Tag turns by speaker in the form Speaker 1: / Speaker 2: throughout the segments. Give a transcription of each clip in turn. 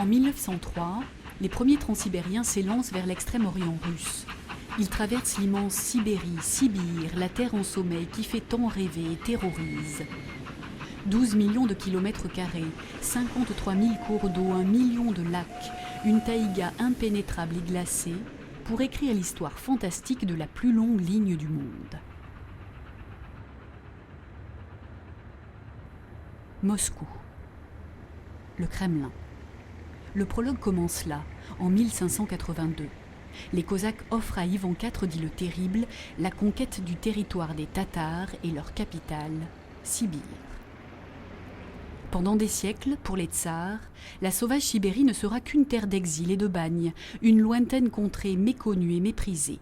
Speaker 1: En 1903, les premiers transsibériens s'élancent vers l'extrême-orient russe. Ils traversent l'immense Sibérie, Sibir, la terre en sommeil qui fait tant rêver et terrorise. 12 millions de kilomètres carrés, 53 000 cours d'eau, 1 million de lacs, une taïga impénétrable et glacée pour écrire l'histoire fantastique de la plus longue ligne du monde. Moscou. Le Kremlin. Le prologue commence là, en 1582. Les Cosaques offrent à Ivan IV dit le Terrible la conquête du territoire des Tatars et leur capitale, Sibir. Pendant des siècles, pour les tsars, la sauvage Sibérie ne sera qu'une terre d'exil et de bagne, une lointaine contrée méconnue et méprisée.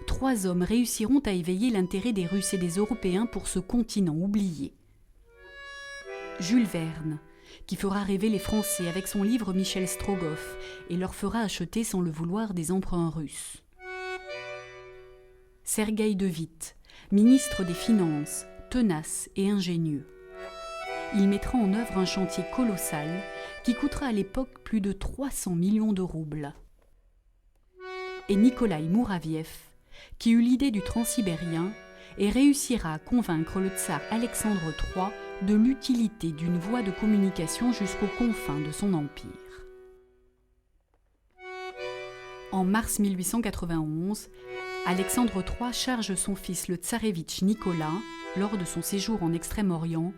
Speaker 1: 3 hommes réussiront à éveiller l'intérêt des Russes et des Européens pour ce continent oublié. Jules Verne, qui fera rêver les Français avec son livre Michel Strogoff et leur fera acheter sans le vouloir des emprunts russes. Sergueï de Witt, ministre des Finances, tenace et ingénieux. Il mettra en œuvre un chantier colossal qui coûtera à l'époque plus de 300 millions de roubles. Et Nikolaï Mouraviev, qui eut l'idée du transsibérien et réussira à convaincre le tsar Alexandre III de l'utilité d'une voie de communication jusqu'aux confins de son empire. En mars 1891, Alexandre III charge son fils le tsarévitch Nicolas, lors de son séjour en Extrême-Orient,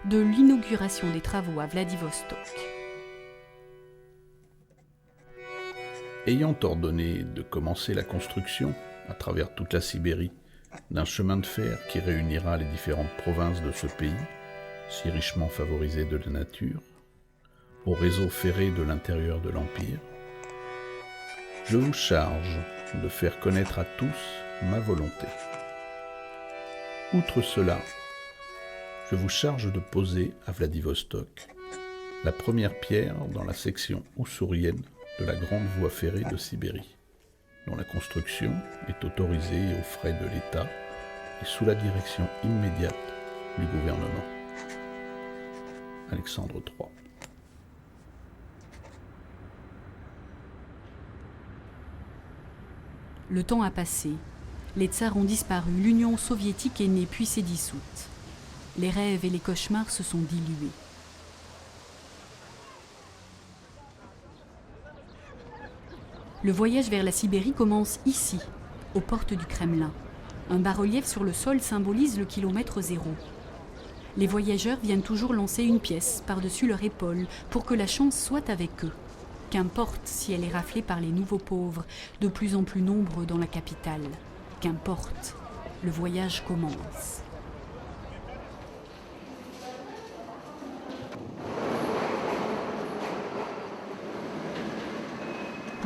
Speaker 1: de l'inauguration des travaux à Vladivostok.
Speaker 2: Ayant ordonné de commencer la construction, à travers toute la Sibérie, d'un chemin de fer qui réunira les différentes provinces de ce pays, si richement favorisé de la nature, au réseau ferré de l'intérieur de l'Empire, je vous charge de faire connaître à tous ma volonté. Outre cela, je vous charge de poser à Vladivostok la première pierre dans la section oussourienne de la grande voie ferrée de Sibérie, dont la construction est autorisée aux frais de l'État et sous la direction immédiate du gouvernement. Alexandre III.
Speaker 1: Le temps a passé, les tsars ont disparu, l'Union soviétique est née puis s'est dissoute. Les rêves et les cauchemars se sont dilués. Le voyage vers la Sibérie commence ici, aux portes du Kremlin. Un bas-relief sur le sol symbolise le kilomètre zéro. Les voyageurs viennent toujours lancer une pièce par-dessus leur épaule pour que la chance soit avec eux. Qu'importe si elle est raflée par les nouveaux pauvres, de plus en plus nombreux dans la capitale. Qu'importe, le voyage commence.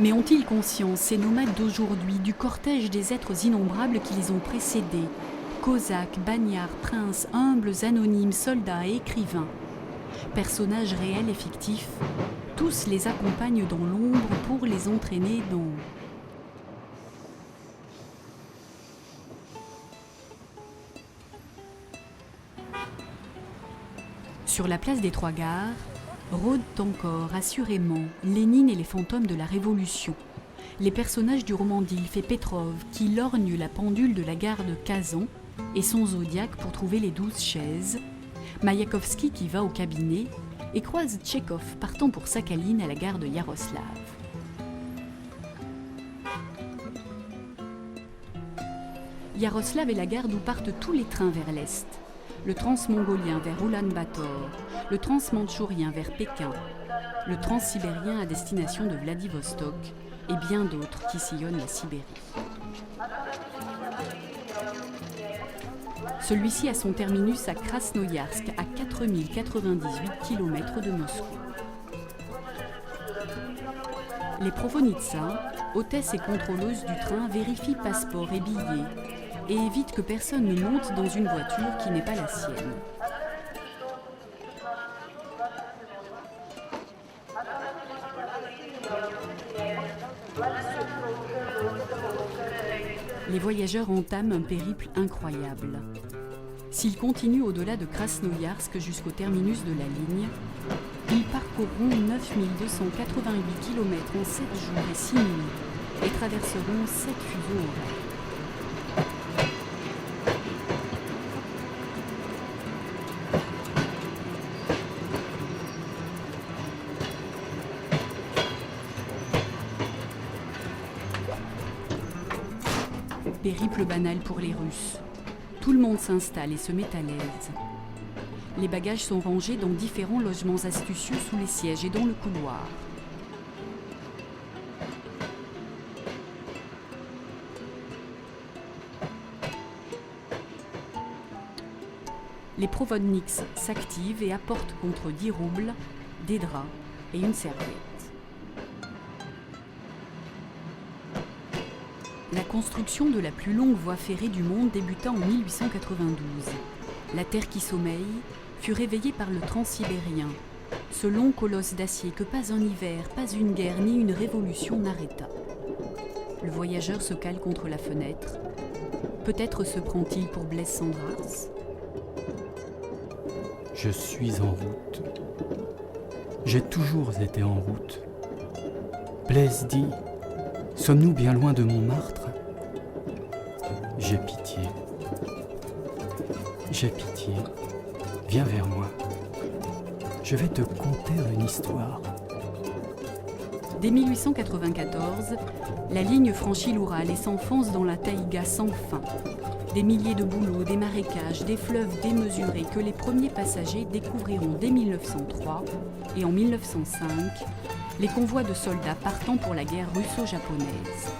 Speaker 1: Mais ont-ils conscience, ces nomades d'aujourd'hui, du cortège des êtres innombrables qui les ont précédés? Cosaques, bagnards, princes, humbles, anonymes, soldats et écrivains. Personnages réels et fictifs, tous les accompagnent dans l'ombre pour les entraîner dans... Sur la place des Trois Gares, rôdent encore, assurément, Lénine et les fantômes de la Révolution. Les personnages du roman d'Ilf et Petrov qui lorgnent la pendule de la gare de Kazan et son zodiaque pour trouver les 12 chaises, Maïakovski qui va au cabinet et croise Tchekhov partant pour Sakhaline à la gare de Yaroslav. Yaroslav est la gare d'où partent tous les trains vers l'est. Le transmongolien vers Ulan-Bator, le transmandchourien vers Pékin, le transsibérien à destination de Vladivostok et bien d'autres qui sillonnent la Sibérie. Celui-ci a son terminus à Krasnoïarsk, à 4098 km de Moscou. Les Provenitsa, hôtesses et contrôleuses du train, vérifient passeports et billets et évitent que personne ne monte dans une voiture qui n'est pas la sienne. Les voyageurs entament un périple incroyable. S'ils continuent au-delà de Krasnoïarsk jusqu'au terminus de la ligne, Ils parcourront 9288 km en 7 jours et 6 minutes et traverseront 7 fuseaux horaires. Périple banal pour les Russes. Tout le monde s'installe et se met à l'aise. Les bagages sont rangés dans différents logements astucieux sous les sièges et dans le couloir. Les provodniks s'activent et apportent contre 10 roubles des draps et une serviette. La construction de la plus longue voie ferrée du monde débuta en 1892. La Terre qui sommeille fut réveillée par le Transsibérien, ce long colosse d'acier que pas un hiver, pas une guerre ni une révolution n'arrêta. Le voyageur se cale contre la fenêtre. Peut-être se prend-il pour Blaise Cendrars.
Speaker 3: Je suis en route. J'ai toujours été en route. Blaise dit, sommes-nous bien loin de Montmartre ? J'ai pitié. J'ai pitié. Viens vers moi. Je vais te conter une histoire.
Speaker 1: Dès 1894, la ligne franchit l'Oural et s'enfonce dans la taïga sans fin. Des milliers de bouleaux, des marécages, des fleuves démesurés que les premiers passagers découvriront dès 1903 et en 1905, les convois de soldats partant pour la guerre russo-japonaise.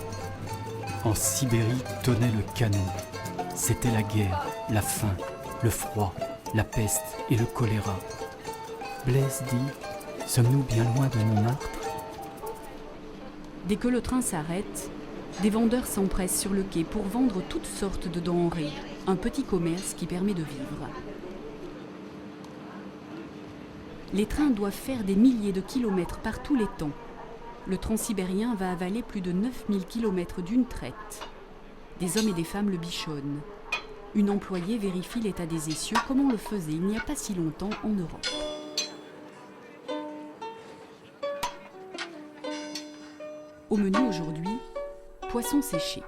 Speaker 3: En Sibérie tonnait le canon. C'était la guerre, la faim, le froid, la peste et le choléra. Blaise dit, sommes-nous bien loin de Montmartre ?
Speaker 1: Dès que le train s'arrête, des vendeurs s'empressent sur le quai pour vendre toutes sortes de denrées, un petit commerce qui permet de vivre. Les trains doivent faire des milliers de kilomètres par tous les temps. Le Transsibérien va avaler plus de 9000 kilomètres d'une traite. Des hommes et des femmes le bichonnent. Une employée vérifie l'état des essieux comme on le faisait il n'y a pas si longtemps en Europe. Au menu aujourd'hui, poisson séché.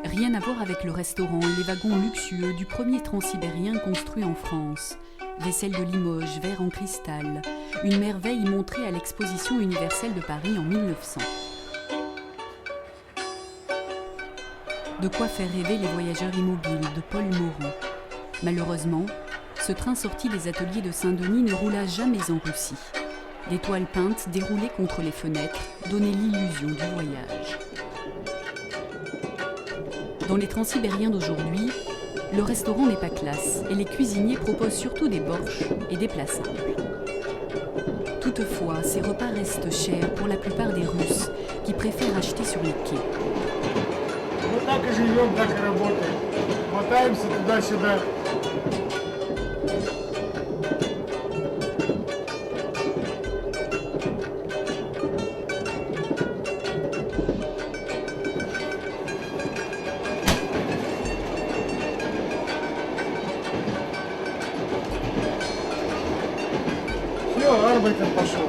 Speaker 1: Rien à voir avec le restaurant et les wagons luxueux du premier transsibérien construit en France. Vaisselle de Limoges, verre en cristal, une merveille montrée à l'exposition universelle de Paris en 1900. De quoi faire rêver les voyageurs immobiles de Paul Morand. Malheureusement, ce train sorti des ateliers de Saint-Denis ne roula jamais en Russie. Des toiles peintes déroulées contre les fenêtres donnaient l'illusion du voyage. Dans les transsibériens d'aujourd'hui, le restaurant n'est pas classe et les cuisiniers proposent surtout des borshs et des plats simples. Toutefois, ces repas restent chers pour la plupart des Russes qui préfèrent acheter sur les quais.
Speaker 4: Вот так и живем, так и работаем. Мотаемся туда-сюда. Все, Арбайтер пошел.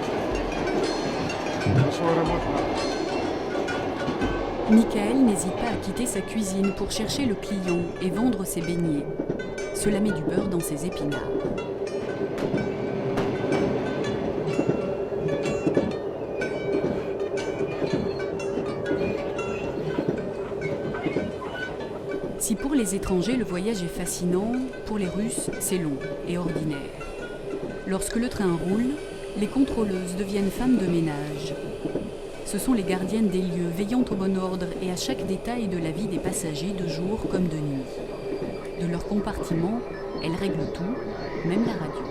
Speaker 4: На свою работу надо.
Speaker 1: Michael n'hésite pas à quitter sa cuisine pour chercher le client et vendre ses beignets. Cela met du beurre dans ses épinards. Si pour les étrangers le voyage est fascinant, pour les Russes c'est long et ordinaire. Lorsque le train roule, les contrôleuses deviennent femmes de ménage. Ce sont les gardiennes des lieux, veillant au bon ordre et à chaque détail de la vie des passagers de jour comme de nuit. De leur compartiment, elles règlent tout, même la radio.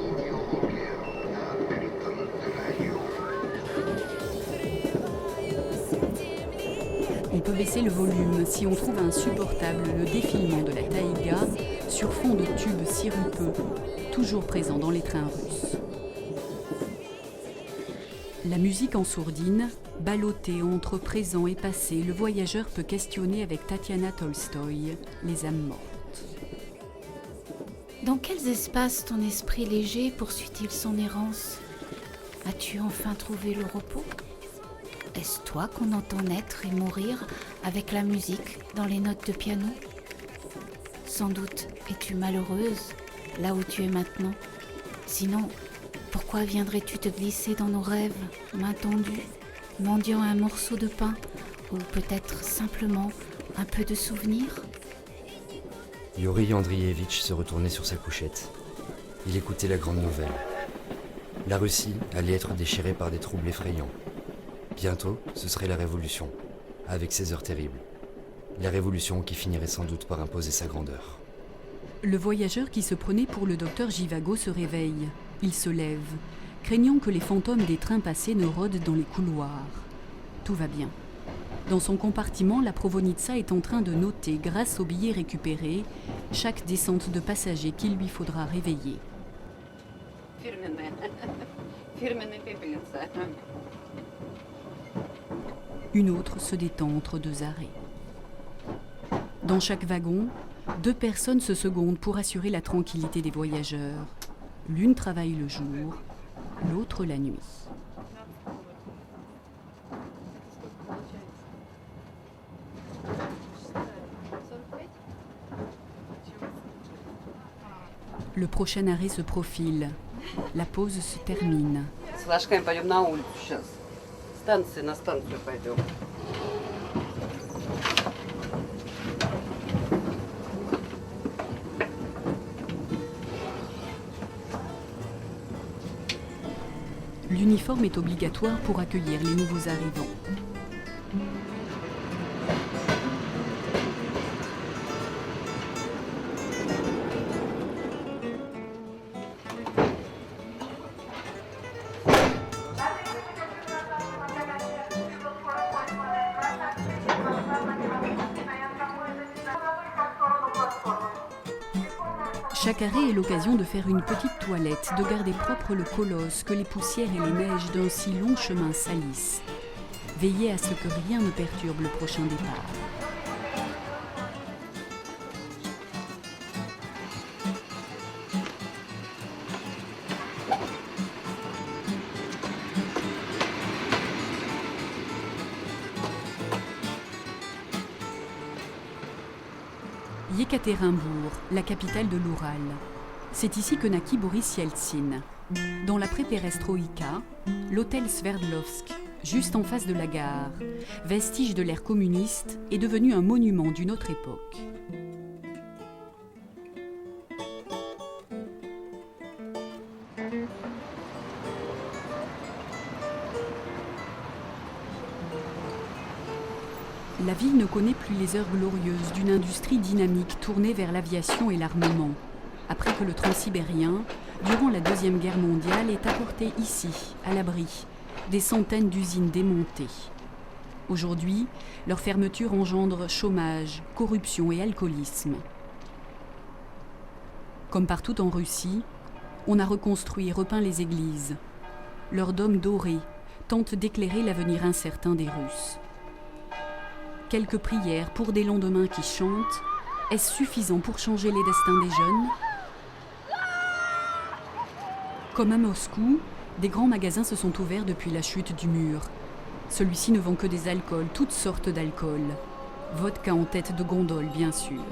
Speaker 1: On peut baisser le volume si on trouve insupportable le défilement de la taïga sur fond de tubes sirupeux, toujours présents dans les trains russes. La musique en sourdine, ballottée entre présent et passé, le voyageur peut questionner avec Tatiana Tolstoï, Les âmes mortes.
Speaker 5: Dans quels espaces ton esprit léger poursuit-il son errance? As-tu enfin trouvé le repos? Est-ce toi qu'on entend naître et mourir avec la musique dans les notes de piano? Sans doute es-tu malheureuse là où tu es maintenant. Sinon, pourquoi viendrais-tu te glisser dans nos rêves, main tendue, mendiant un morceau de pain ou peut-être simplement un peu de souvenir?
Speaker 6: Yuri Andrievitch se retournait sur sa couchette. Il écoutait la grande nouvelle. La Russie allait être déchirée par des troubles effrayants. Bientôt, ce serait la révolution, avec ses heures terribles. La révolution qui finirait sans doute par imposer sa grandeur.
Speaker 1: Le voyageur qui se prenait pour le docteur Givago se réveille. Il se lève, craignant que les fantômes des trains passés ne rôdent dans les couloirs. Tout va bien. Dans son compartiment, la Provenitsa est en train de noter, grâce aux billets récupérés, chaque descente de passagers qu'il lui faudra réveiller. Une autre se détend entre deux arrêts. Dans chaque wagon, 2 personnes se secondent pour assurer la tranquillité des voyageurs. L'une travaille le jour, l'autre la nuit. Le prochain arrêt se profile. La pause se termine.
Speaker 7: С флажками пойдем на улицу сейчас. На станцию пойдем.
Speaker 1: L'uniforme est obligatoire pour accueillir les nouveaux arrivants. Chaque arrêt est l'occasion de faire une petite toilette, de garder propre le colosse que les poussières et les neiges d'un si long chemin salissent. Veillez à ce que rien ne perturbe le prochain départ. Yekaterinbourg, la capitale de l'Oural. C'est ici que naquit Boris Yeltsin. Dans la pré-perestroïka, l'hôtel Sverdlovsk, juste en face de la gare, vestige de l'ère communiste, est devenu un monument d'une autre époque. La ville ne connaît plus les heures glorieuses d'une industrie dynamique tournée vers l'aviation et l'armement, après que le transsibérien, durant la Deuxième Guerre mondiale, ait apporté ici, à l'abri, des centaines d'usines démontées. Aujourd'hui, leur fermeture engendre chômage, corruption et alcoolisme. Comme partout en Russie, on a reconstruit et repeint les églises. Leurs dômes dorés tentent d'éclairer l'avenir incertain des Russes. Quelques prières pour des lendemains qui chantent, est-ce suffisant pour changer les destins des jeunes? Comme à Moscou, des grands magasins se sont ouverts depuis la chute du mur. Celui-ci ne vend que des alcools, toutes sortes d'alcools. Vodka en tête de gondole, bien sûr.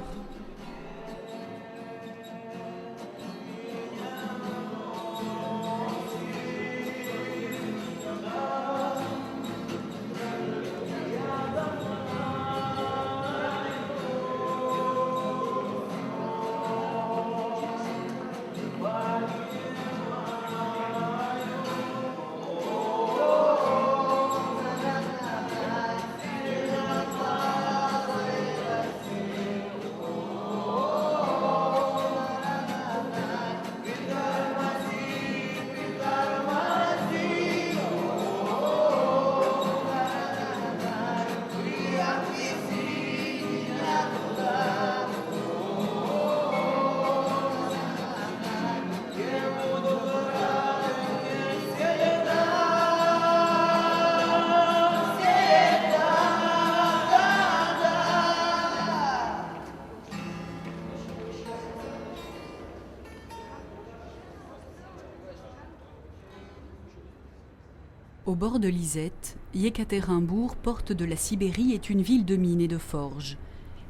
Speaker 1: Au bord de l'Isette, Yekaterinbourg, porte de la Sibérie, est une ville de mines et de forges.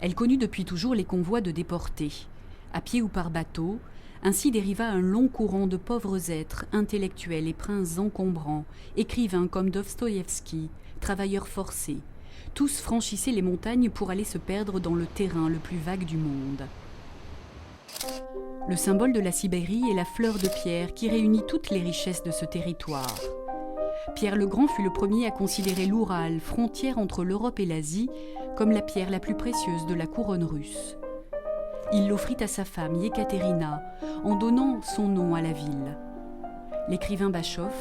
Speaker 1: Elle connut depuis toujours les convois de déportés. À pied ou par bateau, ainsi dériva un long courant de pauvres êtres, intellectuels et princes encombrants, écrivains comme Dostoïevski, travailleurs forcés. Tous franchissaient les montagnes pour aller se perdre dans le terrain le plus vague du monde. Le symbole de la Sibérie est la fleur de pierre qui réunit toutes les richesses de ce territoire. Pierre le Grand fut le premier à considérer l'Oural, frontière entre l'Europe et l'Asie, comme la pierre la plus précieuse de la couronne russe. Il l'offrit à sa femme Yekaterina en donnant son nom à la ville. L'écrivain Bachov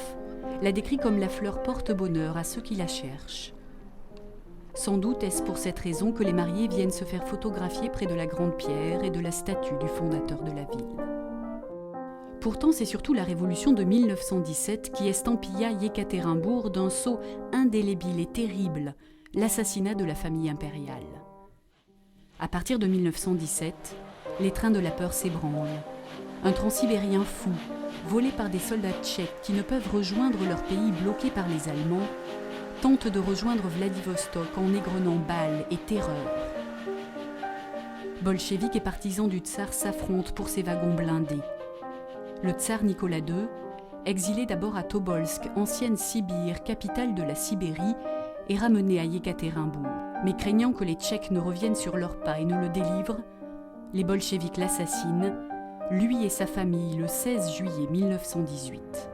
Speaker 1: la décrit comme la fleur porte-bonheur à ceux qui la cherchent. Sans doute est-ce pour cette raison que les mariés viennent se faire photographier près de la grande pierre et de la statue du fondateur de la ville. Pourtant, c'est surtout la révolution de 1917 qui estampilla Yekaterinbourg d'un sceau indélébile et terrible, l'assassinat de la famille impériale. À partir de 1917, les trains de la peur s'ébranlent. Un transsibérien fou, volé par des soldats tchèques qui ne peuvent rejoindre leur pays bloqué par les Allemands, tente de rejoindre Vladivostok en égrenant balles et terreur. Bolcheviks et partisans du tsar s'affrontent pour ces wagons blindés. Le tsar Nicolas II, exilé d'abord à Tobolsk, ancienne Sibire, capitale de la Sibérie, est ramené à Yekaterinbourg. Mais craignant que les Tchèques ne reviennent sur leurs pas et ne le délivrent, les bolcheviks l'assassinent, lui et sa famille, le 16 juillet 1918.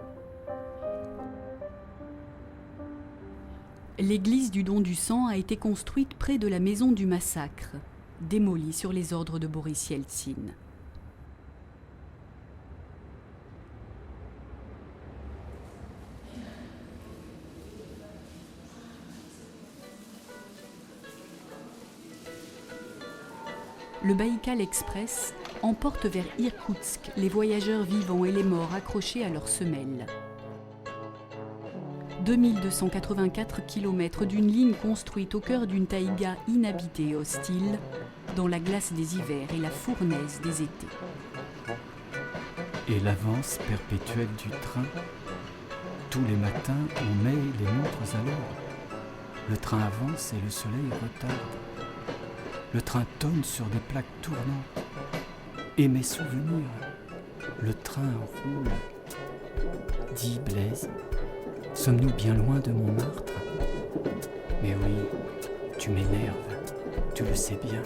Speaker 1: L'église du Don du Sang a été construite près de la maison du massacre, démolie sur les ordres de Boris Yeltsin. Le Baïkal Express emporte vers Irkoutsk les voyageurs vivants et les morts accrochés à leurs semelles. 2284 km d'une ligne construite au cœur d'une taïga inhabitée et hostile, dans la glace des hivers et la fournaise des étés.
Speaker 3: Et l'avance perpétuelle du train. Tous les matins, on met les montres à l'heure. Le train avance et le soleil retarde. Le train tonne sur des plaques tournantes. Et mes souvenirs, le train roule. Dis Blaise, sommes-nous bien loin de Montmartre? Mais oui, tu m'énerves, tu le sais bien.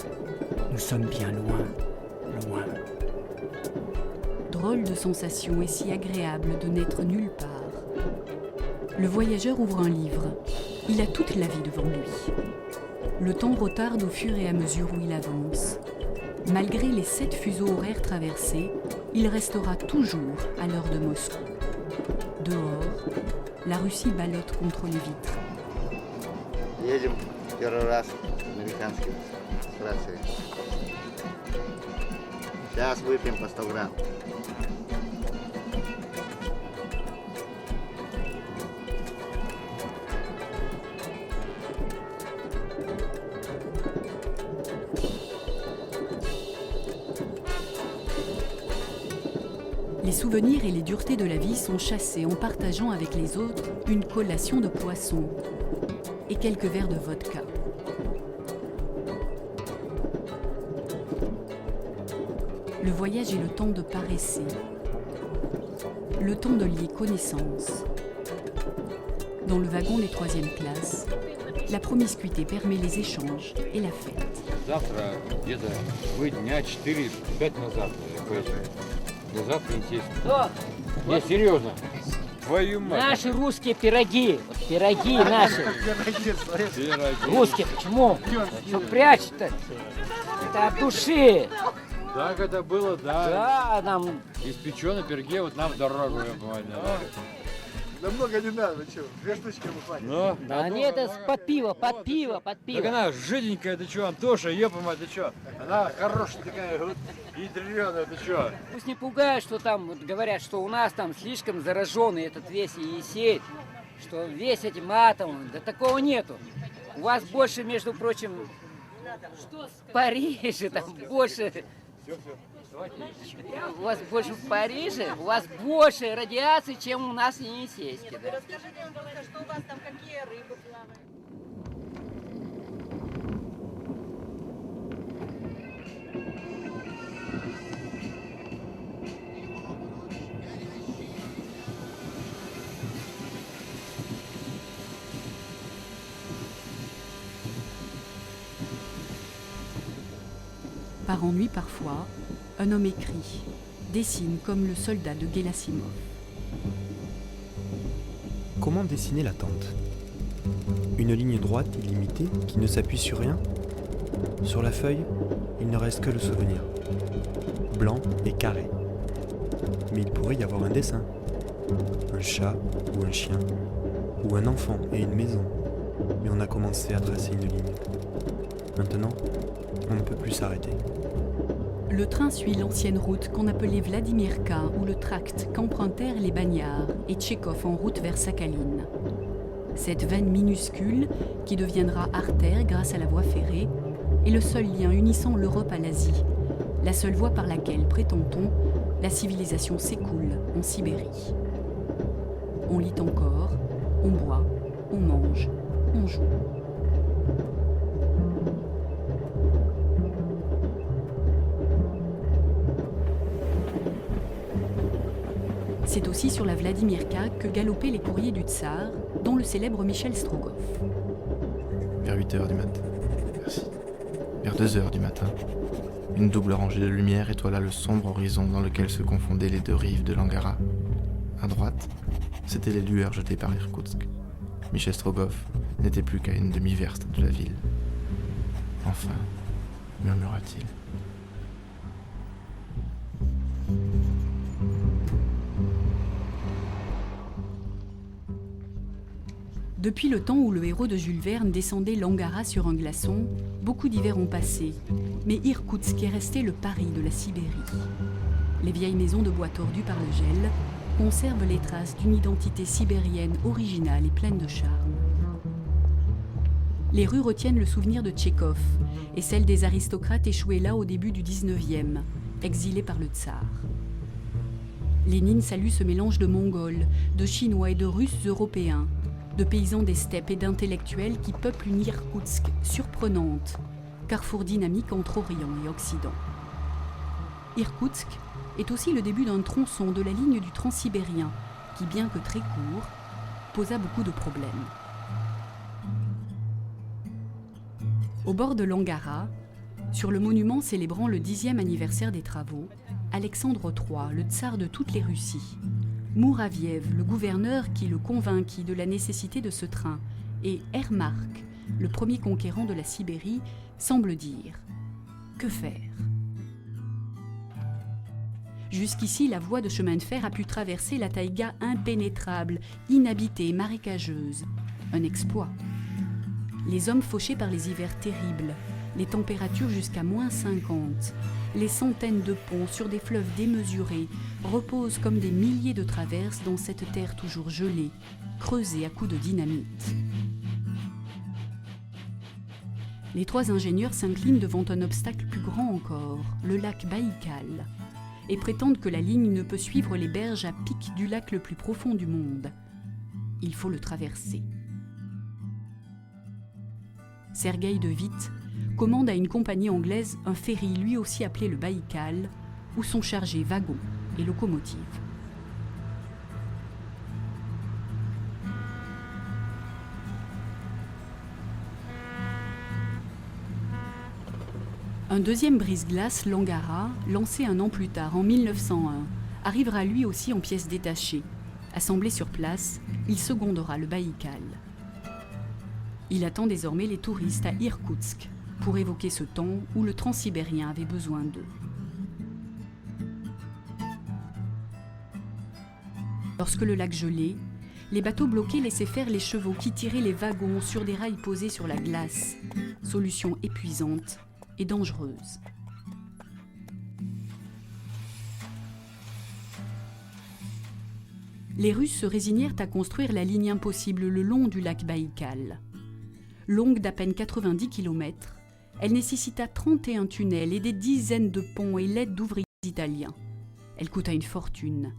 Speaker 3: Nous sommes bien loin, loin.
Speaker 1: Drôle de sensation et si agréable de n'être nulle part. Le voyageur ouvre un livre. Il a toute la vie devant lui. Le temps retarde au fur et à mesure où il avance. Malgré les 7 fuseaux horaires traversés, il restera toujours à l'heure de Moscou. Dehors, la Russie ballotte contre les vitres.
Speaker 8: Едем первый раз американский с рацией. Сейчас выпьем по 100 грамм.
Speaker 1: Les souvenirs et les duretés de la vie sont chassés en partageant avec les autres une collation de poisson et quelques verres de vodka. Le voyage est le temps de paresser, le temps de lier connaissance. Dans le wagon des 3e classes, la promiscuité permet les échanges et la fête.
Speaker 9: Завтра где-то вы дня 4-5 назад. Завтра естественно. Я серьезно. Твою мать.
Speaker 10: Наши русские пироги. Пироги наши. Русские, почему? Что прячут-то? Это от души.
Speaker 9: Так это было, да.
Speaker 10: Да, нам...
Speaker 9: Испечены пироги, вот нам в дорогу.
Speaker 4: Да много не надо, что, 2 штучки буквально.
Speaker 9: Ну,
Speaker 10: Да нет, это под пиво, под пиво, под
Speaker 9: так
Speaker 10: пиво.
Speaker 9: она жиденькая, ты что, Антоша, ёпа мать, ты что? Она хорошая такая, вот, ядреная, ты что?
Speaker 10: Пусть не пугают, что там вот говорят, что у нас там слишком зараженный этот весь Енисей, что весь этим атомом. Да такого нету. У вас больше, между прочим, в Париже там больше У вас больше в Париже, у вас больше радиации, чем у нас в Енисейске. Да?
Speaker 11: Расскажи немножко, что у вас там, какие рыбы плавают.
Speaker 1: Par ennui parfois, un homme écrit, dessine comme le soldat de Gerasimov.
Speaker 12: Comment dessiner l'attente? Une ligne droite illimitée qui ne s'appuie sur rien? Sur la feuille, il ne reste que le souvenir. Blanc et carré. Mais il pourrait y avoir un dessin. Un chat ou un chien. Ou un enfant et une maison. Mais on a commencé à tracer une ligne. Maintenant, on ne peut plus s'arrêter.
Speaker 1: Le train suit l'ancienne route qu'on appelait Vladimirka ou le tract qu'empruntèrent les bagnards et Tchekhov en route vers Sakhaline. Cette veine minuscule, qui deviendra artère grâce à la voie ferrée, est le seul lien unissant l'Europe à l'Asie, la seule voie par laquelle, prétend-on, la civilisation s'écoule en Sibérie. On lit encore, on boit, on mange, on joue. C'est aussi sur la Vladimirka que galopaient les courriers du tsar, dont le célèbre Michel Strogoff.
Speaker 13: Vers 8h du matin. Merci. Vers 2h du matin, une double rangée de lumière étoila le sombre horizon dans lequel se confondaient les deux rives de l'Angara. À droite, c'étaient les lueurs jetées par Irkoutsk. Michel Strogoff n'était plus qu'à une demi-verste de la ville. Enfin, murmura-t-il.
Speaker 1: Depuis le temps où le héros de Jules Verne descendait l'Angara sur un glaçon, beaucoup d'hivers ont passé, mais Irkoutsk est resté le Paris de la Sibérie. Les vieilles maisons de bois tordus par le gel conservent les traces d'une identité sibérienne originale et pleine de charme. Les rues retiennent le souvenir de Tchekhov et celle des aristocrates échoués là au début du 19e, exilés par le tsar. Lénine salue ce mélange de Mongols, de Chinois et de Russes européens, de paysans des steppes et d'intellectuels qui peuplent une Irkoutsk surprenante, carrefour dynamique entre Orient et Occident. Irkoutsk est aussi le début d'un tronçon de la ligne du Transsibérien qui, bien que très court, posa beaucoup de problèmes. Au bord de l'Angara, sur le monument célébrant le 10e anniversaire des travaux, Alexandre III, le tsar de toutes les Russies, Mouraviev, le gouverneur qui le convainquit de la nécessité de ce train, et Ermark, le premier conquérant de la Sibérie, semblent dire « Que faire ?» Jusqu'ici, la voie de chemin de fer a pu traverser la taïga impénétrable, inhabitée, marécageuse. Un exploit. Les hommes fauchés par les hivers terribles, les températures jusqu'à -50, les centaines de ponts sur des fleuves démesurés reposent comme des milliers de traverses dans cette terre toujours gelée, creusée à coups de dynamite. Les trois ingénieurs s'inclinent devant un obstacle plus grand encore, le lac Baïkal, et prétendent que la ligne ne peut suivre les berges à pic du lac le plus profond du monde. Il faut le traverser. Sergueï de Witt commande à une compagnie anglaise un ferry lui aussi appelé le Baïkal, où sont chargés wagons et locomotives. Un deuxième brise-glace, l'Angara, lancé un an plus tard, en 1901, arrivera lui aussi en pièces détachées. Assemblé sur place, il secondera le Baïkal. Il attend désormais les touristes à Irkoutsk pour évoquer ce temps où le Transsibérien avait besoin d'eux. Lorsque le lac gelait, les bateaux bloqués laissaient faire les chevaux qui tiraient les wagons sur des rails posés sur la glace, solution épuisante et dangereuse. Les Russes se résignèrent à construire la ligne impossible le long du lac Baïkal. Longue d'à peine 90 km, Elle nécessita 31 tunnels et des dizaines de ponts et l'aide d'ouvriers italiens. Elle coûta une fortune.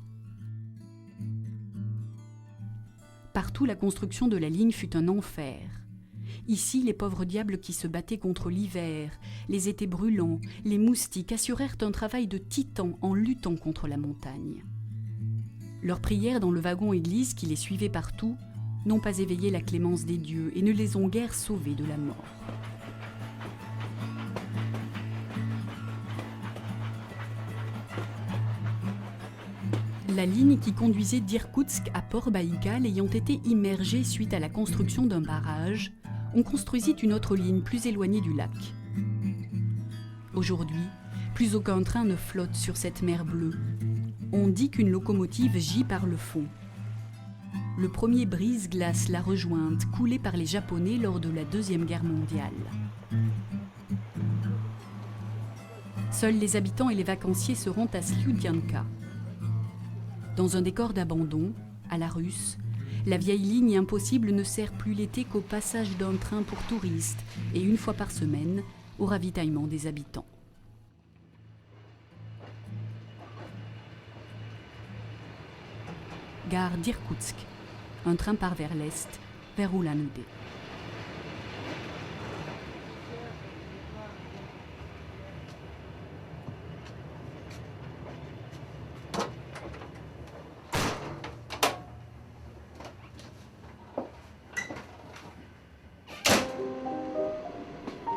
Speaker 1: Partout, la construction de la ligne fut un enfer. Ici, les pauvres diables qui se battaient contre l'hiver, les étés brûlants, les moustiques assurèrent un travail de titan en luttant contre la montagne. Leurs prières dans le wagon-église qui les suivait partout n'ont pas éveillé la clémence des dieux et ne les ont guère sauvés de la mort. La ligne qui conduisait d'Irkoutsk à Port-Baïkal ayant été immergée suite à la construction d'un barrage, on construisit une autre ligne plus éloignée du lac. Aujourd'hui, plus aucun train ne flotte sur cette mer bleue. On dit qu'une locomotive gît par le fond. Le premier brise-glace l'a rejointe, coulé par les Japonais lors de la Deuxième Guerre mondiale. Seuls les habitants et les vacanciers se rendent à Slyudianka. Dans un décor d'abandon, à la russe, la vieille ligne impossible ne sert plus l'été qu'au passage d'un train pour touristes et une fois par semaine au ravitaillement des habitants. Gare d'Irkoutsk. Un train part vers l'est, vers Ulan-Ude.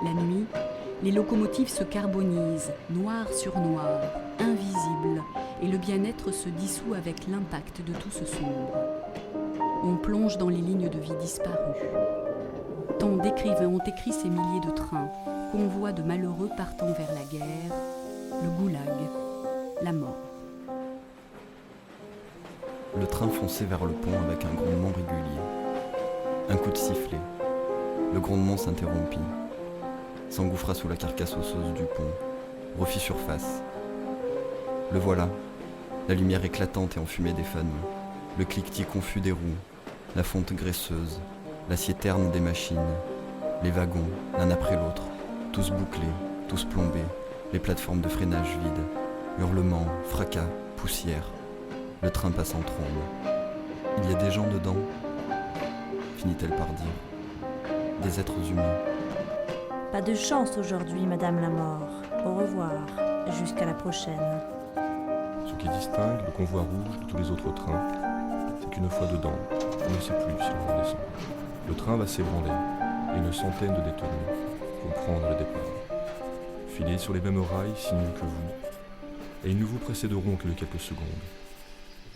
Speaker 1: La nuit, les locomotives se carbonisent, noir sur noir, invisibles, et le bien-être se dissout avec l'impact de tout ce sombre. On plonge dans les lignes de vie disparues. Tant d'écrivains ont écrit ces milliers de trains, convois de malheureux partant vers la guerre, le goulag, la mort.
Speaker 14: Le train fonçait vers le pont avec un grondement régulier. Un coup de sifflet. Le grondement s'interrompit, s'engouffra sous la carcasse osseuse du pont, refit surface. Le voilà, la lumière éclatante et enfumée des fanaux, le cliquetis confus des roues, la fonte graisseuse, l'acier terne des machines, les wagons, l'un après l'autre, tous bouclés, tous plombés, les plateformes de freinage vides, hurlements, fracas, poussière. Le train passe en trombe. Il y a des gens dedans, finit-elle par dire. Des êtres humains.
Speaker 15: Pas de chance aujourd'hui, Madame la Mort. Au revoir, jusqu'à la prochaine.
Speaker 16: Ce qui distingue le convoi rouge de tous les autres trains, c'est qu'une fois dedans, on ne sait plus si l'on redescend. Le train va s'ébranler et une centaine de détenus vont prendre le départ. Filés sur les mêmes rails, sinueux que vous, et ils ne vous précéderont que de quelques secondes.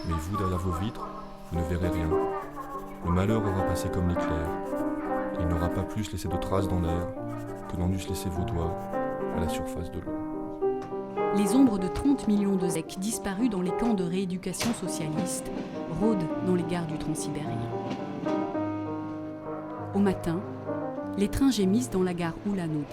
Speaker 16: Mais vous, derrière vos vitres, vous ne verrez rien. Le malheur aura passé comme l'éclair. Il n'aura pas plus laissé de traces dans l'air que n'en eussent laissé vos doigts à la surface de l'eau.
Speaker 1: Les ombres de 30 millions de Zecs disparus dans les camps de rééducation socialiste rôdent dans les gares du Transsibérien. Au matin, les trains gémissent dans la gare Ulan-Ude.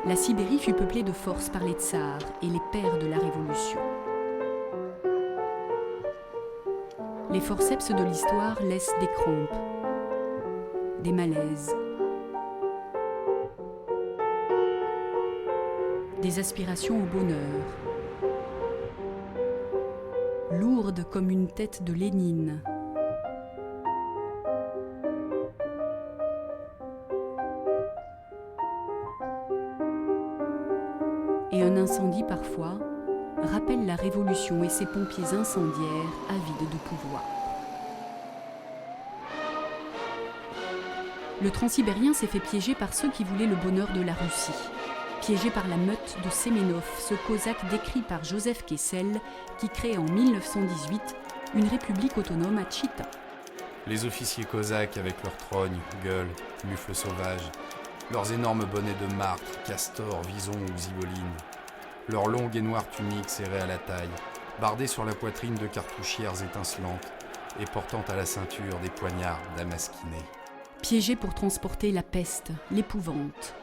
Speaker 1: La Sibérie fut peuplée de force par les tsars et les pères de la Révolution. Les forceps de l'histoire laissent des crampes, des malaises, des aspirations au bonheur, lourdes comme une tête de Lénine. Et un incendie parfois rappelle la Révolution et ses pompiers incendiaires avides de pouvoir. Le Transsibérien s'est fait piéger par ceux qui voulaient le bonheur de la Russie. Piégé par la meute de Semenov, ce cosaque décrit par Joseph Kessel, qui crée en 1918 une république autonome à Tchita.
Speaker 17: Les officiers cosaques avec leurs trognes, gueules, mufles sauvages, leurs énormes bonnets de martre, castors, visons ou zibolines, leurs longues et noires tuniques serrées à la taille, bardées sur la poitrine de cartouchières étincelantes et portant à la ceinture des poignards damasquinés.
Speaker 1: Piégés pour transporter la peste, l'épouvante.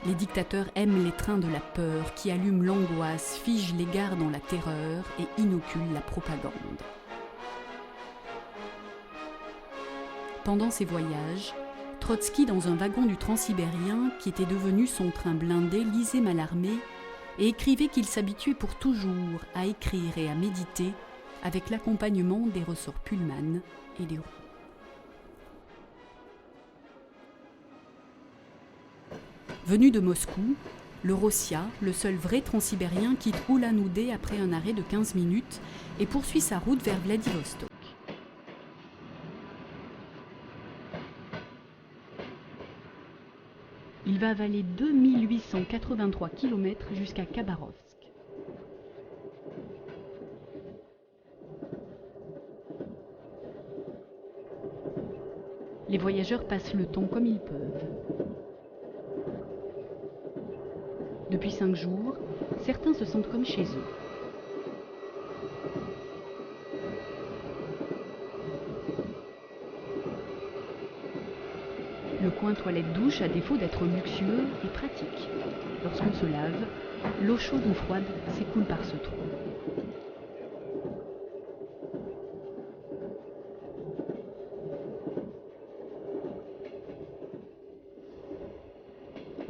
Speaker 1: Les dictateurs aiment les trains de la peur qui allument l'angoisse, figent les gares dans la terreur et inoculent la propagande. Pendant ses voyages, Trotsky, dans un wagon du Transsibérien, qui était devenu son train blindé, lisait Mallarmé et écrivait qu'il s'habituait pour toujours à écrire et à méditer avec l'accompagnement des ressorts Pullman et des roues. Venu de Moscou, le Rossia, le seul vrai transsibérien, quitte Ulan-Ude après un arrêt de 15 minutes et poursuit sa route vers Vladivostok. Il va avaler 2883 km jusqu'à Khabarovsk. Les voyageurs passent le temps comme ils peuvent. Depuis 5 jours, certains se sentent comme chez eux. Le coin toilette-douche, à défaut d'être luxueux, est pratique. Lorsqu'on se lave, l'eau chaude ou froide s'écoule par ce trou.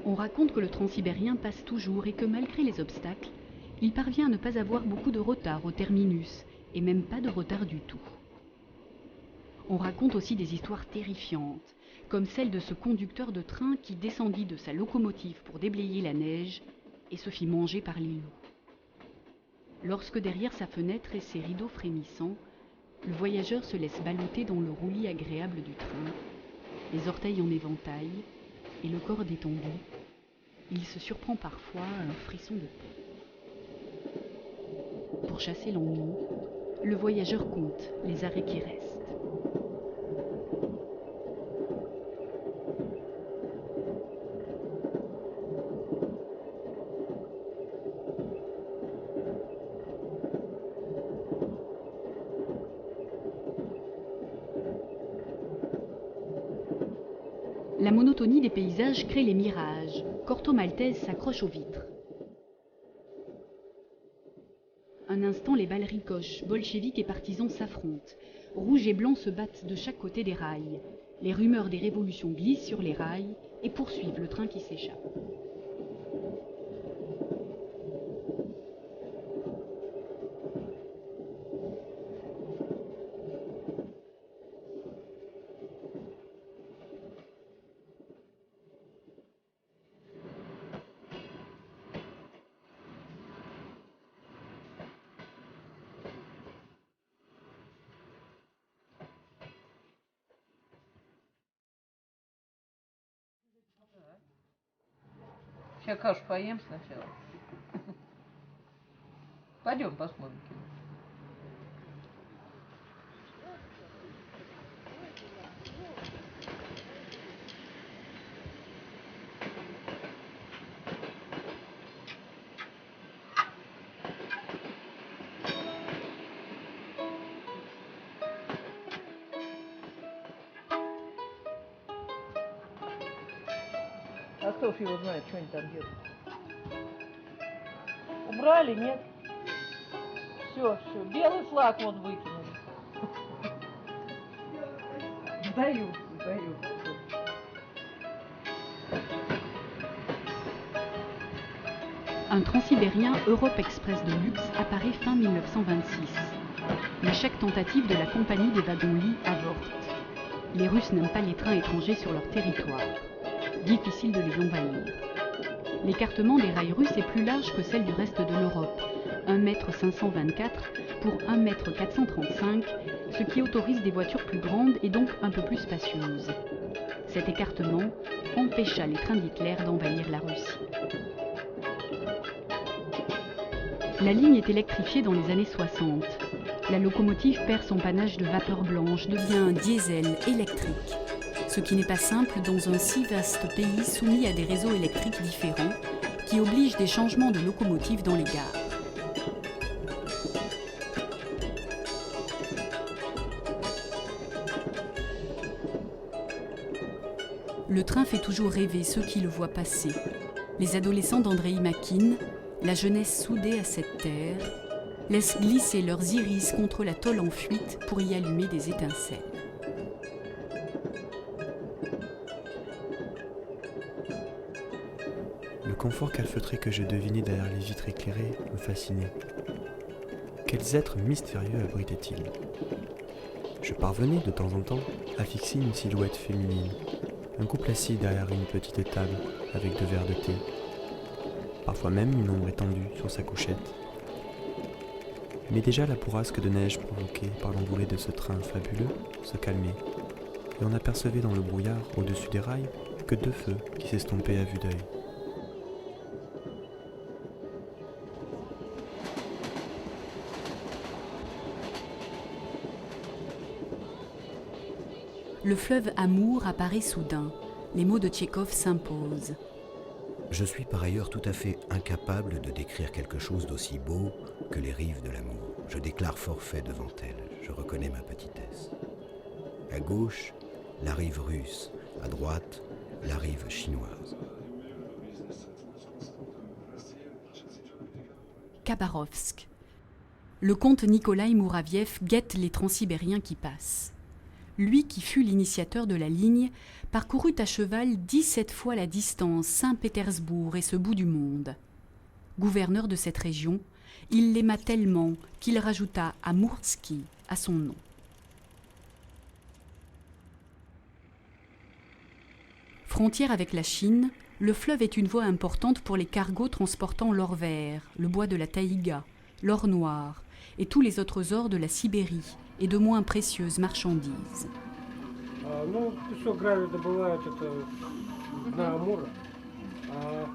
Speaker 1: On raconte que le transsibérien passe toujours et que malgré les obstacles, il parvient à ne pas avoir beaucoup de retard au terminus, et même pas de retard du tout. On raconte aussi des histoires terrifiantes, comme celle de ce conducteur de train qui descendit de sa locomotive pour déblayer la neige et se fit manger par les loups. Lorsque derrière sa fenêtre et ses rideaux frémissants, le voyageur se laisse balloter dans le roulis agréable du train, les orteils en éventail et le corps détendu, il se surprend parfois à un frisson de paix. Pour chasser l'ennui, le voyageur compte les arrêts qui restent. La monotonie des paysages crée les mirages. Corto Maltese s'accroche aux vitres. Un instant, les balles ricochent, bolcheviks et partisans s'affrontent. Rouges et blancs se battent de chaque côté des rails. Les rumeurs des révolutions glissent sur les rails et poursuivent le train qui s'échappe.
Speaker 11: Сейчас кашу поем сначала. Пойдем посмотрим кино. А кто ж его знает, что они там делают? Убрали, нет? Все, белый флаг вот выкинули. Сдаются.
Speaker 1: Un transsibérien Europe Express de luxe apparaît fin 1926. Mais chaque tentative de la compagnie des wagons-lits avorte. Les Russes n'aiment pas les trains étrangers sur leur territoire. Difficile de les envahir. L'écartement des rails russes est plus large que celle du reste de l'Europe, 1,524 m pour 1,435 m, ce qui autorise des voitures plus grandes et donc un peu plus spacieuses. Cet écartement empêcha les trains d'Hitler d'envahir la Russie. La ligne est électrifiée dans les années 60. La locomotive perd son panache de vapeur blanche, devient un diesel électrique. Ce qui n'est pas simple dans un si vaste pays soumis à des réseaux électriques différents qui obligent des changements de locomotives dans les gares. Le train fait toujours rêver ceux qui le voient passer. Les adolescents d'Andrei Makine, la jeunesse soudée à cette terre, laissent glisser leurs iris contre la tôle en fuite pour y allumer des étincelles.
Speaker 12: confort calfeutré que je devinais derrière les vitres éclairées me fascinait. Quels êtres mystérieux abritaient-ils ? Je parvenais de temps en temps à fixer une silhouette féminine, un couple assis derrière une petite table avec 2 verres de thé, parfois même une ombre étendue sur sa couchette. Mais déjà la bourrasque de neige provoquée par l'envolée de ce train fabuleux se calmait, et on apercevait dans le brouillard au-dessus des rails que 2 feux qui s'estompaient à vue d'œil.
Speaker 1: Le fleuve Amour apparaît soudain. Les mots de Tchekhov s'imposent.
Speaker 18: Je suis par ailleurs tout à fait incapable de décrire quelque chose d'aussi beau que les rives de l'amour. Je déclare forfait devant elles. Je reconnais ma petitesse. À gauche, la rive russe. À droite, la rive chinoise.
Speaker 1: Khabarovsk. Le comte Nikolaï Mouraviev guette les transsibériens qui passent. Lui qui fut l'initiateur de la ligne, parcourut à cheval 17 fois la distance Saint-Pétersbourg et ce bout du monde. Gouverneur de cette région, il l'aima tellement qu'il rajouta Amoursky à son nom. Frontière avec la Chine, le fleuve est une voie importante pour les cargos transportant l'or vert, le bois de la taïga, l'or noir et tous les autres ors de la Sibérie et de moins précieuses marchandises.
Speaker 4: Ну, песок, гравий добывают это на Амура, а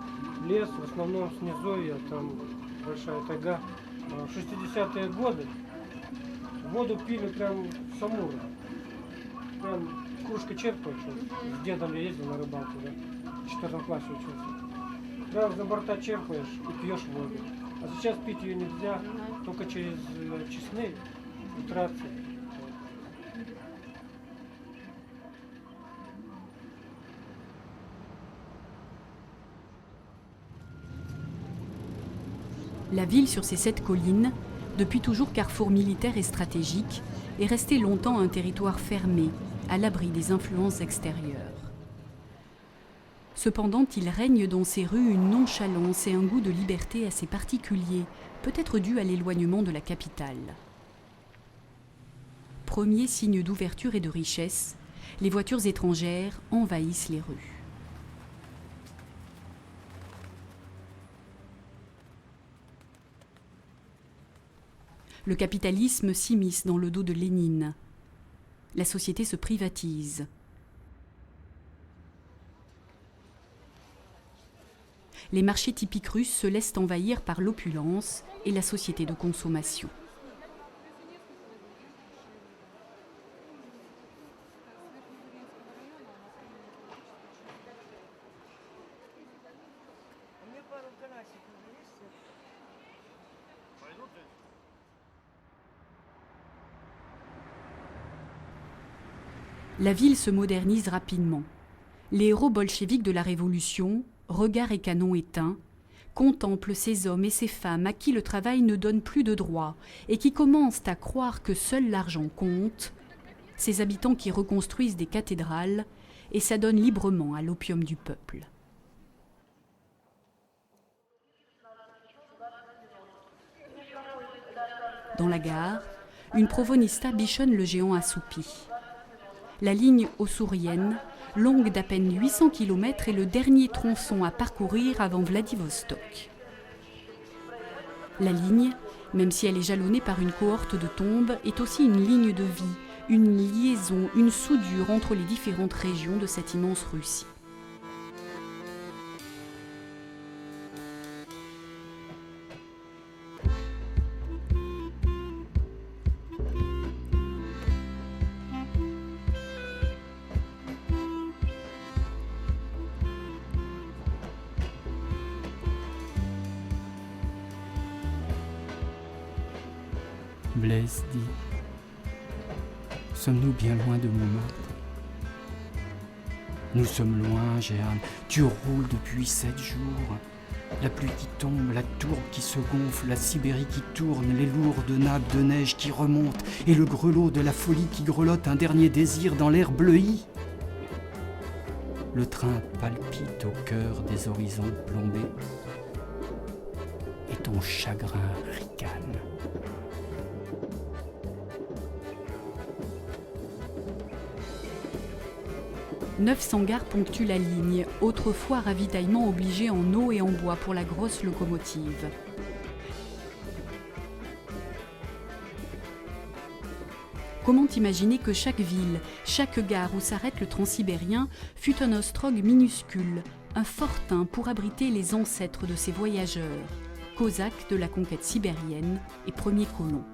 Speaker 4: лес в основном с низовья, там большая тайга. В 60-е годы воду пили прям с Амура. Прям кружка черпаешь, с дедом я ездил на рыбалку, да, в 4 классе учился. Прям за борта черпаешь и пьешь воду. А сейчас пить ее нельзя, только через честные фильтрации.
Speaker 1: La ville sur ces 7 collines, depuis toujours carrefour militaire et stratégique, est restée longtemps un territoire fermé, à l'abri des influences extérieures. Cependant, il règne dans ces rues une nonchalance et un goût de liberté assez particuliers, peut-être dû à l'éloignement de la capitale. Premier signe d'ouverture et de richesse, les voitures étrangères envahissent les rues. Le capitalisme s'immisce dans le dos de Lénine. La société se privatise. Les marchés typiques russes se laissent envahir par l'opulence et la société de consommation. La ville se modernise rapidement. Les héros bolcheviques de la Révolution, regard et canon éteints, contemplent ces hommes et ces femmes à qui le travail ne donne plus de droits et qui commencent à croire que seul l'argent compte, ces habitants qui reconstruisent des cathédrales et s'adonnent librement à l'opium du peuple. Dans la gare, une provonista bichonne le géant assoupi. La ligne ossourienne, longue d'à peine 800 km, est le dernier tronçon à parcourir avant Vladivostok. La ligne, même si elle est jalonnée par une cohorte de tombes, est aussi une ligne de vie, une liaison, une soudure entre les différentes régions de cette immense Russie.
Speaker 3: Blaise dit « Sommes-nous bien loin de Montmartre ?»« Nous sommes loin, Jeanne. Tu roules depuis 7 jours. La pluie qui tombe, la tourbe qui se gonfle, la Sibérie qui tourne, les lourdes nappes de neige qui remontent et le grelot de la folie qui grelotte un dernier désir dans l'air bleui. le train palpite au cœur des horizons plombés et ton chagrin ricane. «
Speaker 1: 900 gares ponctuent la ligne, autrefois ravitaillement obligé en eau et en bois pour la grosse locomotive. Comment imaginer que chaque ville, chaque gare où s'arrête le transsibérien fut un ostrogue minuscule, un fortin pour abriter les ancêtres de ces voyageurs, cosaques de la conquête sibérienne et premiers colons.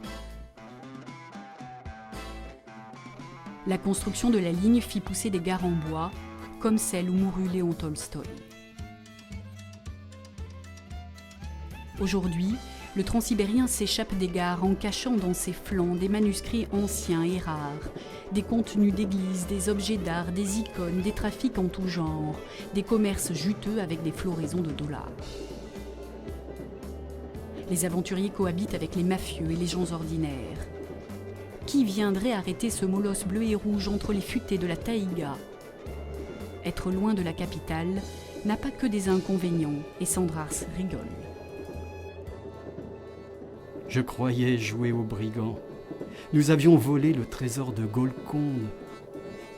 Speaker 1: La construction de la ligne fit pousser des gares en bois, comme celle où mourut Léon Tolstoï. Aujourd'hui, le transsibérien s'échappe des gares en cachant dans ses flancs des manuscrits anciens et rares, des contenus d'églises, des objets d'art, des icônes, des trafics en tout genre, des commerces juteux avec des floraisons de dollars. Les aventuriers cohabitent avec les mafieux et les gens ordinaires. Qui viendrait arrêter ce molosse bleu et rouge entre les futaies de la taïga? Être loin de la capitale n'a pas que des inconvénients, et Sandrars rigole.
Speaker 3: Je croyais jouer aux brigands. Nous avions volé le trésor de Golconde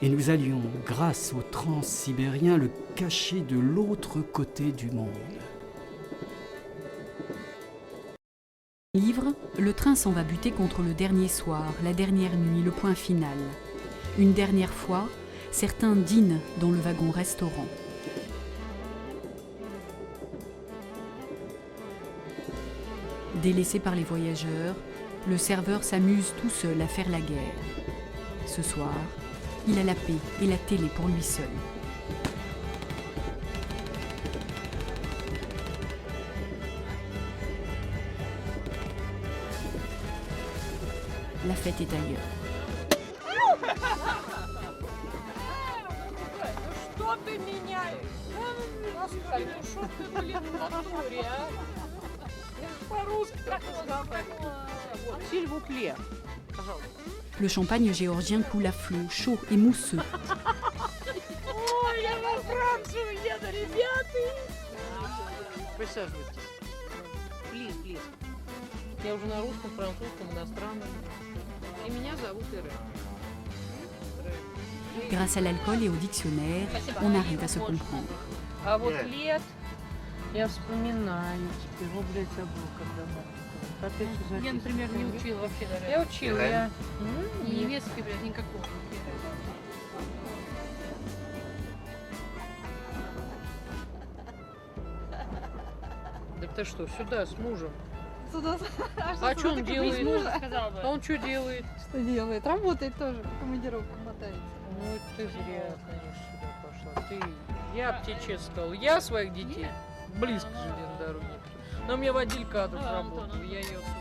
Speaker 3: et nous allions, grâce au transsibérien, le cacher de l'autre côté du monde.
Speaker 1: Livre, le train s'en va buter contre le dernier soir, la dernière nuit, le point final. Une dernière fois, certains dînent dans le wagon-restaurant. Délaissé par les voyageurs, le serveur s'amuse tout seul à faire la guerre. Ce soir, il a la paix et la télé pour lui seul. La fête est ailleurs.
Speaker 11: Что ты меняешь? Оставь, ну что ты, блин, в натуре, а? По-русски как разговариваю. Вот, s'il vous plaît, пожалуйста.
Speaker 1: Le champagne géorgien coule à flot, chaud et mousseux.
Speaker 11: Ой, я во Францию еду, ребята!
Speaker 7: Присаживайтесь.
Speaker 11: Плиз, плиз. Я уже на русском, французском, иностранном. И меня зовут Ирен.
Speaker 1: Grâce à l'alcool et au dictionnaire, on arrive à se comprendre.
Speaker 11: А вот лет я вспоминаю теперь. Вот, блядь, забыл, когда мы. Опять все записывали.
Speaker 19: Я, например, не учила вообще даже.
Speaker 11: Я учила, я.
Speaker 19: Немецкий, блядь, никакого.
Speaker 11: Так ты что, сюда с мужем?
Speaker 19: Сюда.
Speaker 11: А что он делает?
Speaker 19: Сказал бы.
Speaker 11: А он что делает?
Speaker 19: Что делает? Работает тоже, командировка мотается.
Speaker 11: Ну ты зря, конечно, сюда пошла. Ты, я б тебе честно сказал, я своих детей близко к железной дороге. Но у меня водитель кадров работал, я ее отсюда.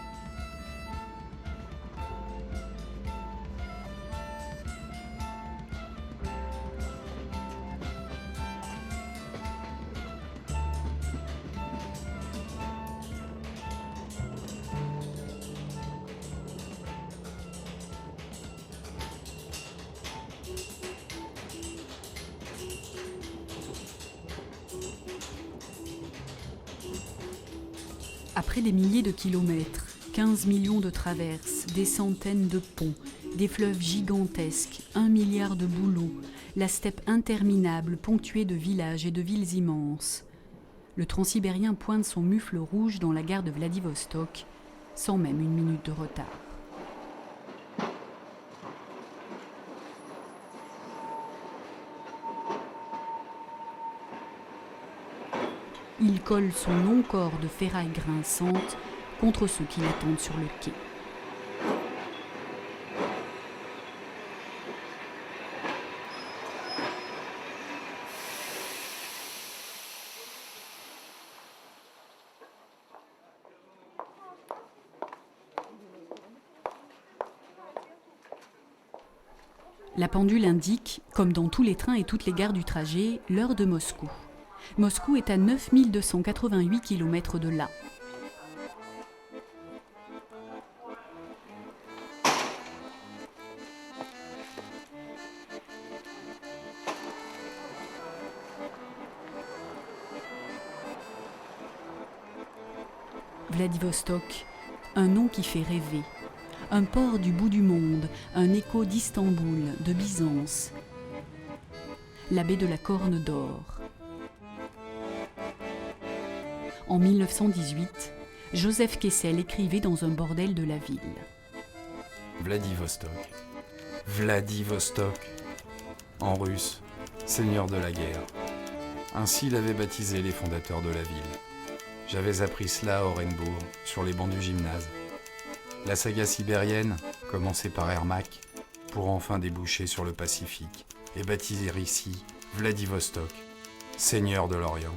Speaker 1: Après des milliers de kilomètres, 15 millions de traverses, des centaines de ponts, des fleuves gigantesques, 1 milliard de bouleaux, la steppe interminable ponctuée de villages et de villes immenses. Le transsibérien pointe son mufle rouge dans la gare de Vladivostok, sans même une minute de retard. Il colle son long corps de ferraille grinçante contre ceux qui l'attendent sur le quai. La pendule indique, comme dans tous les trains et toutes les gares du trajet, l'heure de Moscou. Moscou est à 9288 km de là. Vladivostok, un nom qui fait rêver. Un port du bout du monde, un écho d'Istanbul, de Byzance. La baie de la Corne d'Or. En 1918, Joseph Kessel écrivait dans un bordel de la ville.
Speaker 17: Vladivostok. Vladivostok. En russe, seigneur de la guerre. Ainsi l'avaient baptisé les fondateurs de la ville. J'avais appris cela à Orenbourg, sur les bancs du gymnase. La saga sibérienne, commencée par Ermak, pour enfin déboucher sur le Pacifique, et baptiser ici Vladivostok, seigneur de l'Orient.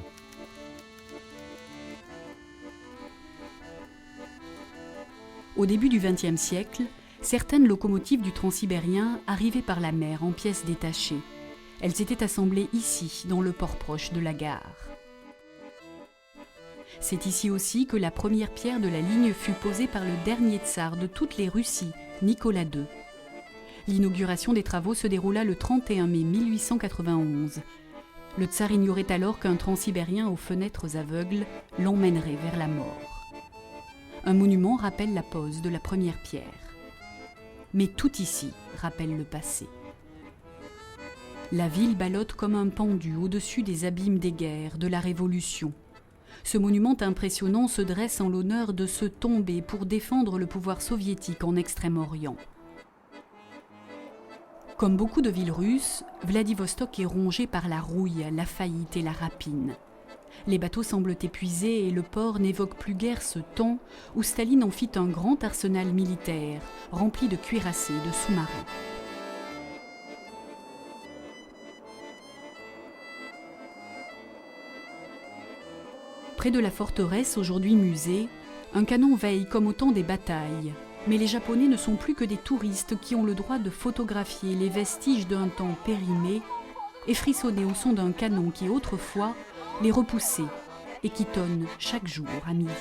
Speaker 1: Au début du XXe siècle, certaines locomotives du Transsibérien arrivaient par la mer en pièces détachées. Elles étaient assemblées ici, dans le port proche de la gare. C'est ici aussi que la première pierre de la ligne fut posée par le dernier tsar de toutes les Russies, Nicolas II. L'inauguration des travaux se déroula le 31 mai 1891. Le tsar ignorait alors qu'un Transsibérien aux fenêtres aveugles l'emmènerait vers la mort. Un monument rappelle la pose de la première pierre. Mais tout ici rappelle le passé. La ville ballotte comme un pendu au-dessus des abîmes des guerres, de la Révolution. Ce monument impressionnant se dresse en l'honneur de ceux tombés pour défendre le pouvoir soviétique en Extrême-Orient. Comme beaucoup de villes russes, Vladivostok est rongé par la rouille, la faillite et la rapine. Les bateaux semblent épuisés et le port n'évoque plus guère ce temps où Staline en fit un grand arsenal militaire, rempli de cuirassés et de sous-marins. Près de la forteresse, aujourd'hui musée, un canon veille comme au temps des batailles. Mais les Japonais ne sont plus que des touristes qui ont le droit de photographier les vestiges d'un temps périmé et frissonner au son d'un canon qui, autrefois, les repoussait et qui tonne chaque jour à midi.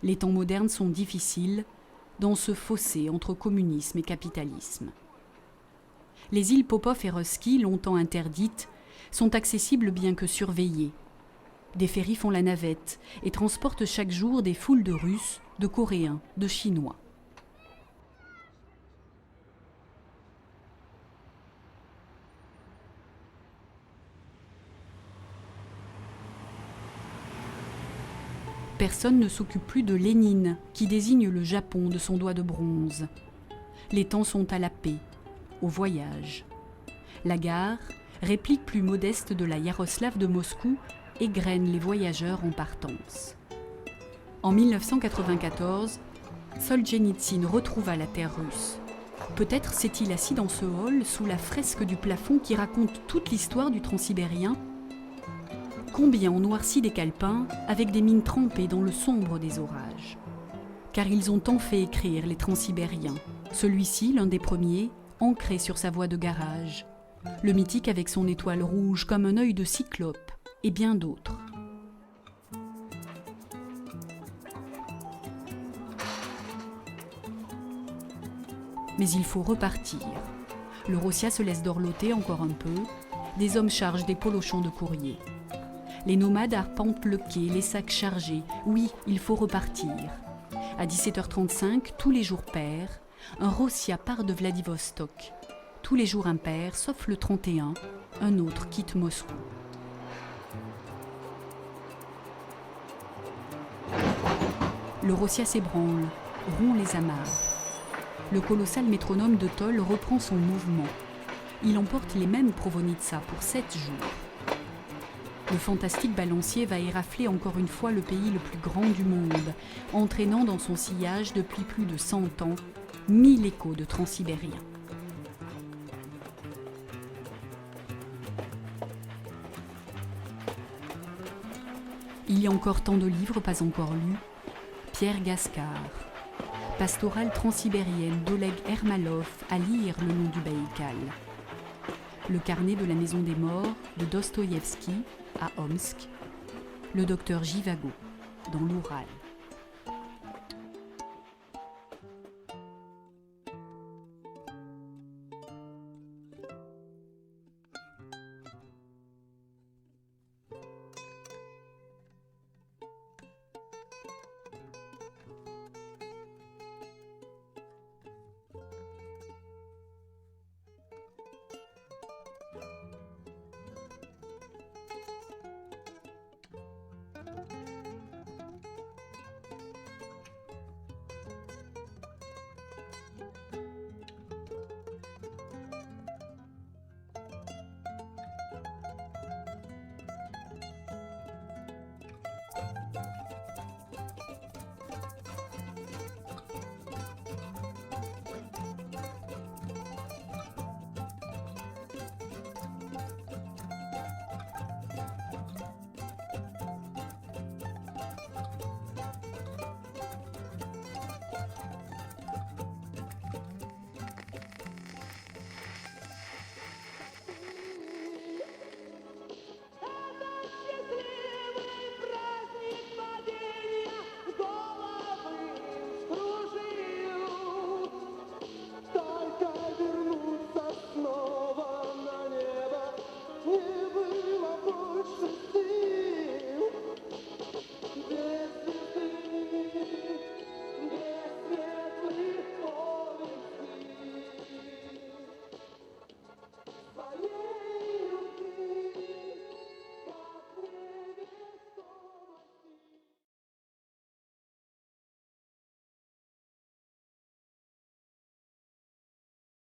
Speaker 1: Les temps modernes sont difficiles dans ce fossé entre communisme et capitalisme. Les îles Popov et Russky, longtemps interdites, sont accessibles bien que surveillées. Des ferries font la navette et transportent chaque jour des foules de Russes, de Coréens, de Chinois. Personne ne s'occupe plus de Lénine, qui désigne le Japon de son doigt de bronze. Les temps sont à la paix, au voyage. La gare, réplique plus modeste de la Yaroslav de Moscou, égrène les voyageurs en partance. En 1994, Solzhenitsyn retrouva la terre russe. Peut-être s'est-il assis dans ce hall sous la fresque du plafond qui raconte toute l'histoire du Transsibérien. Combien ont noirci des calepins avec des mines trempées dans le sombre des orages. Car ils ont tant fait écrire les Transsibériens. Celui-ci, l'un des premiers, ancré sur sa voie de garage. Le mythique avec son étoile rouge comme un œil de cyclope, et bien d'autres. Mais il faut repartir. Le Rossia se laisse dorloter encore un peu. Des hommes chargent des polochons de courrier. Les nomades arpentent le quai, les sacs chargés. Oui, il faut repartir. À 17h35, tous les jours pairs, un Rossia part de Vladivostok. Tous les jours impairs, sauf le 31, un autre quitte Moscou. Le Rossia s'ébranle, rompt les amarres. Le colossal métronome de Toll reprend son mouvement. Il emporte les mêmes Provenitsa pour 7 jours. Le fantastique balancier va érafler encore une fois le pays le plus grand du monde, entraînant dans son sillage depuis plus de 100 ans 1000 échos de Transsibériens. Il y a encore tant de livres pas encore lus. Pierre Gascard. Pastorale transsibérienne d'Oleg Ermalov à lire le long du Baïkal. Le carnet de la maison des morts de Dostoïevski à Omsk. Le docteur Jivago dans l'Oural.